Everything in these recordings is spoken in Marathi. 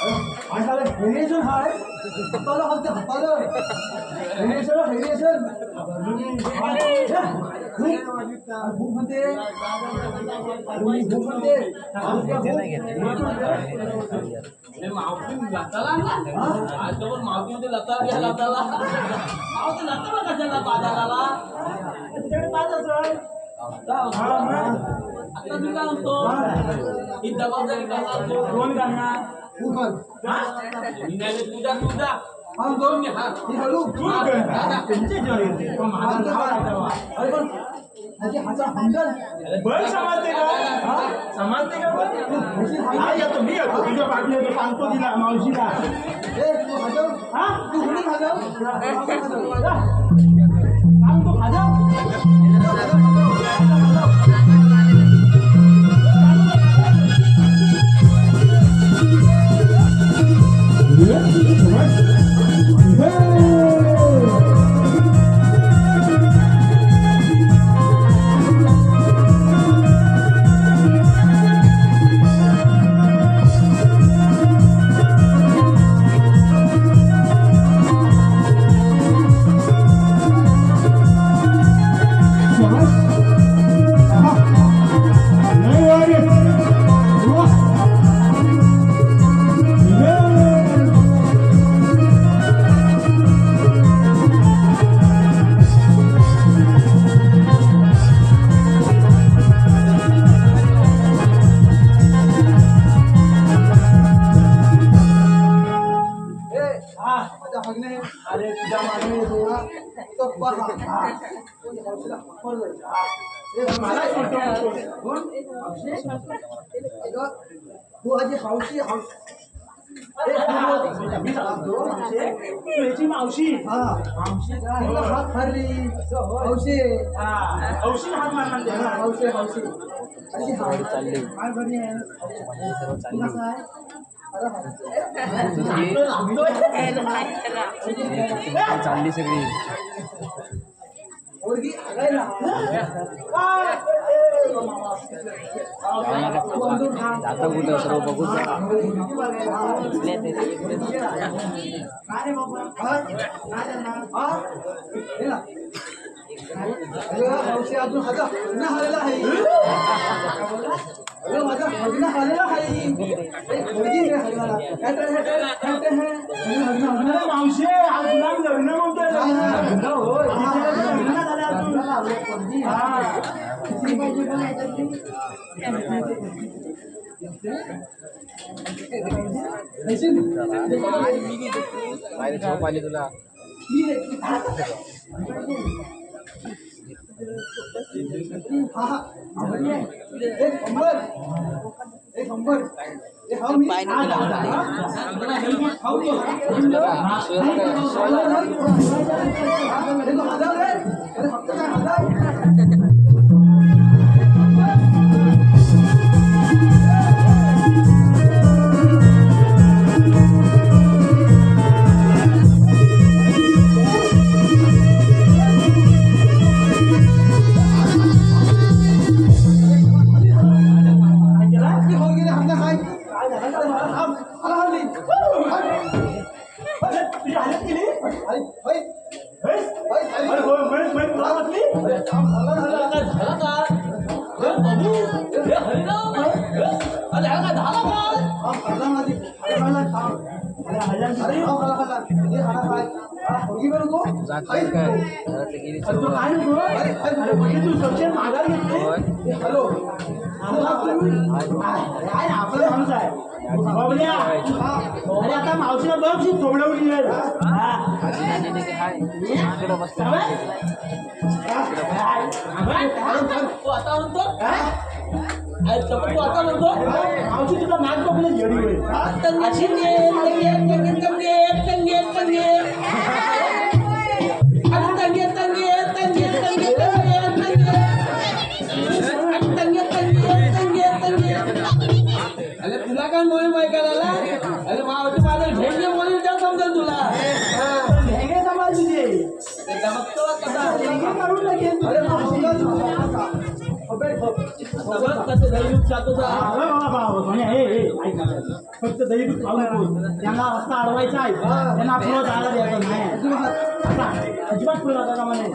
आजकाल व्हेरिएशन हाय हाताला हात हाताला व्हेरिएशन व्हेरिएशन भूक म्हणते भूक म्हणते मावशी लताला आज जवळ मावशीमध्ये लता घ्या लताला मावशी लताला कशाला बाजाराला तुझ्याकडे पाच असेल आता मी काय म्हणतो ही जबाबदारी कोण करणार तू कर तुझा हा दोन हा हे हळू अरे पण माझी हाचा हमदल बरं समजते का समजते का हा येतो मी येतो तुझ्या पाठी येतो सांगतो तिला मावशीला ए तू हजव हा तू हुनी हजव सांगतो खाजा अरे तुझ्या मागे तो पहा मला तू आजी हौशी तुझी मावशी हा हात भरली हौशी हौशी हात मारणार हौशी हौशी अशी हात चालली काय बरी आहे कसं आहे चालली सगळी मुलगी आगायला आता कुठं सर्व बघू हौशी अजून हजार न हरला आहे अरे माझा हजना हरला आहे मुलगी रे हरला मावशी आज लग्न म्हणतोय झोप आली तुला एक नंबर आता मावशीला बघ थोडवली आता म्हणतो आता म्हणतो मावशी तुला नाक बघून येडी होईल अरे तुला काय मोहीम ऐकायला अरे मावशी माझं ढेंगे मोहीम त्या समजेल तुला ढेंगे समाज तुझे बघतो कसा ढेंगे काढून लागेल अरे सगळं कसं दहीदूध जातो का फक्त दही दूध खाऊ नको त्यांना रस्ता अडवायचा आहे त्यांना पुढं जायला द्यायचं नाही आता अजिबात पुढे जाता का म्हणे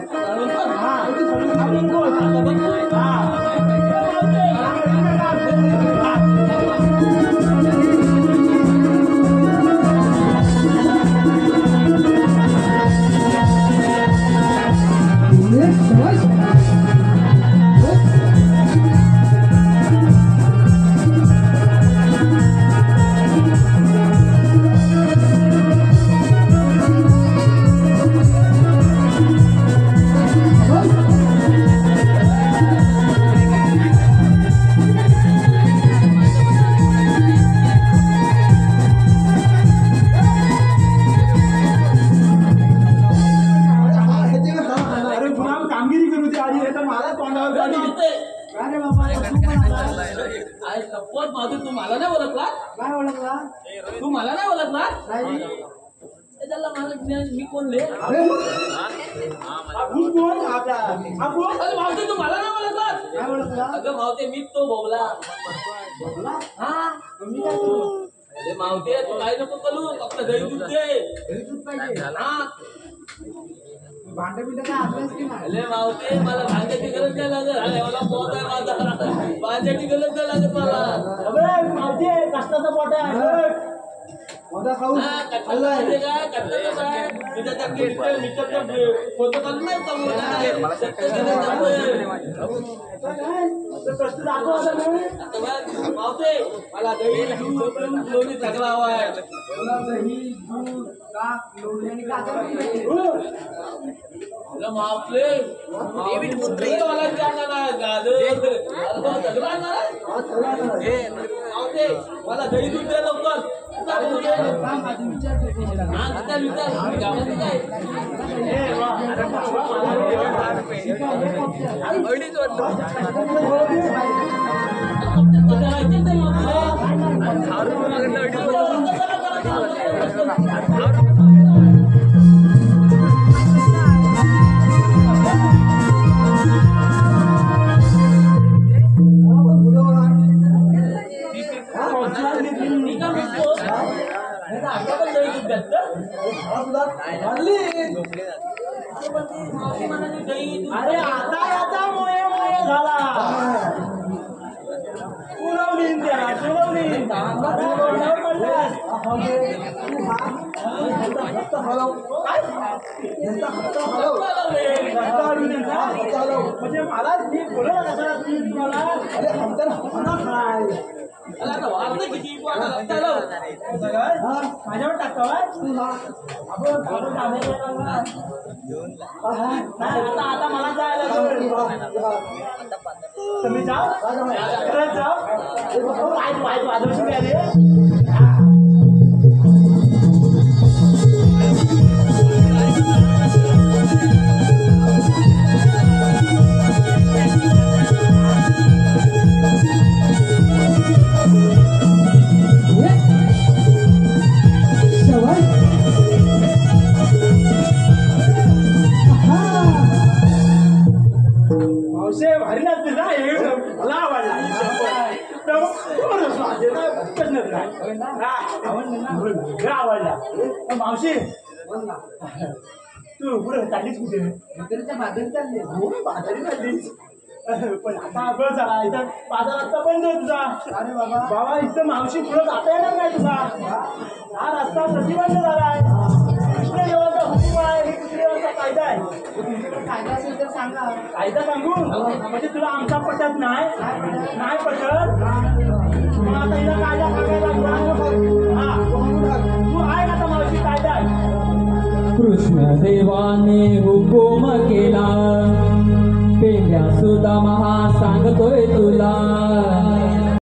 कामगिरी करू दे आधी नाही तर मला तोंडावर गाडी अरे बाबा सपोज माझं तू मला नाही ओळखला काय ओळखला तू मला नाही ओळखला त्याला मला मी कोण ले आपण कोण आपला आपण अरे मावते तू मला नाही ओळखला काय ओळखला अगं मावते मीच तो भोवला हा मी काय करू अरे मावते तू काय नको करू फक्त दही दूध दे दूध पाहिजे हा भांडे बिंडे काय आपल्याच की नाही अरे मावते मला भांड्याची गरज नाही लागत अरे मला पोट आहे माझा भांड्याची गरज नाही लागत मला अबे मावते कष्टाचा पोट आहे मोठा खाऊ हा, कट्ट्याचं म्हणजे काय? कट्ट्याचं काय? तिथं त्या मीटरचं फोटो काढून नाही का मोठा? सत्याचं नाही चालू. कष्ट दाखव आता नाही आता बघ, मावते, मला दही दूध लोणी सगळं हवं आहे. तुला दही दूध ताक लोणी आणि काजळ अरे मावते, मला जाणार आहे. गाजर, सगळं आणणार आहे? मावते, मला दही दूध द्या लवकर. हा, विचार, गावात काय? अरे आता मोये मोये झाला पुरवली त्या पुरवली म्हणजे मला मी बोलला कसा मला अरे माझ्यावर टाकतो आता मला जायला तुम्ही जाओ जाओ वाजवशी आले भारी लागते ना मला आवडला आवडला मावशी तू पुढे चाललीस कुठे बाजारी चालली बाजारी चाललीस पण आता बस झाला इथं बाजार रस्ता बंद आहे तुझा अरे बाबा बाबा इथं मावशी पुढे जाता येणार नाही तुझा हा रस्ता प्रतिबंध झाला आहे दुसऱ्या देवाचा हुकूम आहे हे दुसऱ्या देवाचा कायदा आहे कायदा असेल तर सांगा कायदा सांगू म्हणजे तुला आमचा पटत नाही नाही पटत मग आता हिला कायदा सांगायला हा तू आहे आता मावशी कायदा आहे कृष्ण देवाने हुकुम केला पेंड्या सुद्धा महा सांगतोय तुला